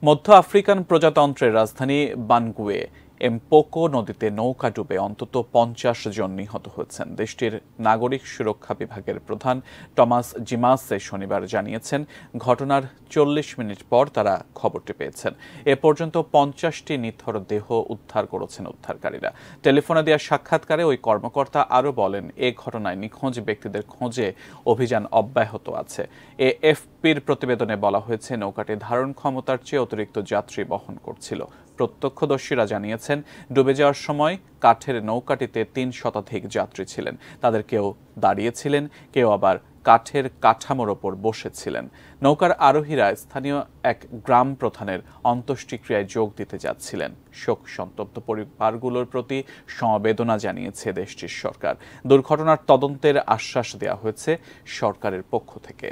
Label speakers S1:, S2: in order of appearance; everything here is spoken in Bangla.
S1: মধ্য আফ্রিকান প্রজাতন্ত্রের রাজধানী বানগুয়ে এমপোকো নদীতে নৌকা ডুবে অন্তত ৫০ জন নিহত হয়েছেন। দেশটির নাগরিক সুরক্ষা বিভাগের প্রধান টমাস জিমাসে শনিবার জানিয়েছেন, ঘটনার ৪০ মিনিট পর তারা খবরটি পেয়েছেন। এ পর্যন্ত ৫০টি নিথর দেহ উদ্ধার করেছেন উদ্ধারকারীরা। টেলিফোনে দেওয়া সাক্ষাৎকারে ওই কর্মকর্তা আরও বলেন, এ ঘটনায় নিখোঁজ ব্যক্তিদের খোঁজে অভিযান অব্যাহত আছে। এএফপির প্রতিবেদনে বলা হয়েছে, নৌকাটি ধারণ ক্ষমতার চেয়ে অতিরিক্ত যাত্রী বহন করছিল। প্রত্যক্ষদর্শীরা জানিয়েছেন, ডুবে যাওয়ার সময় কাঠের নৌকাটিতে ৩ শতাধিক যাত্রী ছিলেন। তাদের কেউ দাঁড়িয়েছিলেন, কেউ আবার কাঠের কাঠামোর ওপর বসেছিলেন। নৌকার আরোহীরা স্থানীয় এক গ্রাম প্রধানের অন্ত্যেষ্টিক্রিয়ায় যোগ দিতে যাচ্ছিলেন। শোক সন্তপ্ত পরিবারগুলোর প্রতি সমবেদনা জানিয়েছে দেশটির সরকার। দুর্ঘটনার তদন্তের আশ্বাস দেওয়া হয়েছে সরকারের পক্ষ থেকে।